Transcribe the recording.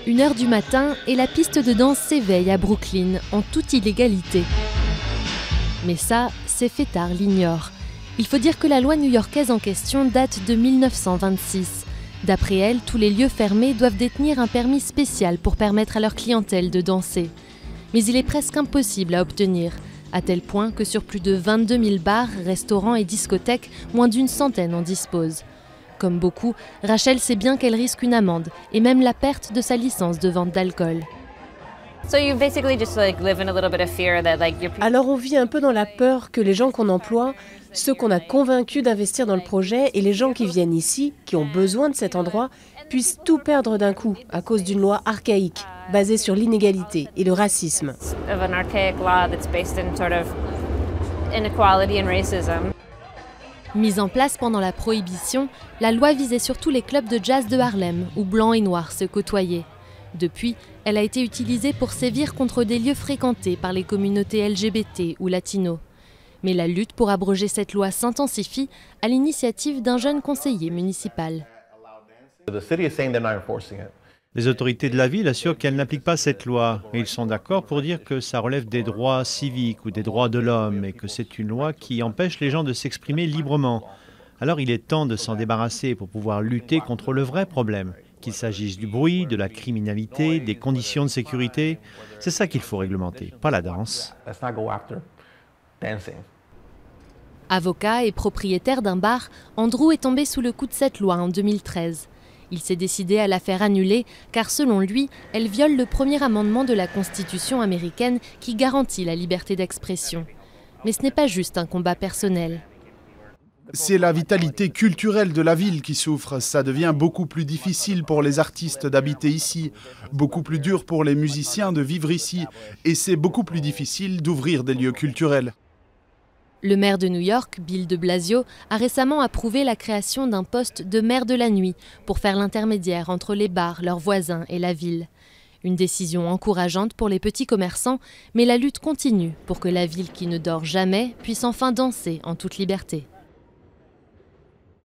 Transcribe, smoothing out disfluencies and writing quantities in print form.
1 h du matin et la piste de danse s'éveille à Brooklyn, en toute illégalité. Mais ça, ces fêtards l'ignorent. Il faut dire que la loi new-yorkaise en question date de 1926. D'après elle, tous les lieux fermés doivent détenir un permis spécial pour permettre à leur clientèle de danser. Mais il est presque impossible à obtenir, à tel point que sur plus de 22 000 bars, restaurants et discothèques, moins d'une centaine en disposent. Comme beaucoup, Rachel sait bien qu'elle risque une amende et même la perte de sa licence de vente d'alcool. Alors on vit un peu dans la peur que les gens qu'on emploie, ceux qu'on a convaincus d'investir dans le projet et les gens qui viennent ici, qui ont besoin de cet endroit, puissent tout perdre d'un coup à cause d'une loi archaïque, basée sur l'inégalité et le racisme. Mise en place pendant la Prohibition, la loi visait surtout les clubs de jazz de Harlem, où blancs et noirs se côtoyaient. Depuis, elle a été utilisée pour sévir contre des lieux fréquentés par les communautés LGBT ou latinos. Mais la lutte pour abroger cette loi s'intensifie à l'initiative d'un jeune conseiller municipal. Les autorités de la ville assurent qu'elles n'appliquent pas cette loi et ils sont d'accord pour dire que ça relève des droits civiques ou des droits de l'homme et que c'est une loi qui empêche les gens de s'exprimer librement. Alors il est temps de s'en débarrasser pour pouvoir lutter contre le vrai problème, qu'il s'agisse du bruit, de la criminalité, des conditions de sécurité. C'est ça qu'il faut réglementer, pas la danse. Avocat et propriétaire d'un bar, Andrew est tombé sous le coup de cette loi en 2013. Il s'est décidé à la faire annuler car selon lui, elle viole le premier amendement de la Constitution américaine qui garantit la liberté d'expression. Mais ce n'est pas juste un combat personnel. C'est la vitalité culturelle de la ville qui souffre. Ça devient beaucoup plus difficile pour les artistes d'habiter ici, beaucoup plus dur pour les musiciens de vivre ici, et c'est beaucoup plus difficile d'ouvrir des lieux culturels. Le maire de New York, Bill de Blasio, a récemment approuvé la création d'un poste de maire de la nuit pour faire l'intermédiaire entre les bars, leurs voisins et la ville. Une décision encourageante pour les petits commerçants, mais la lutte continue pour que la ville qui ne dort jamais puisse enfin danser en toute liberté.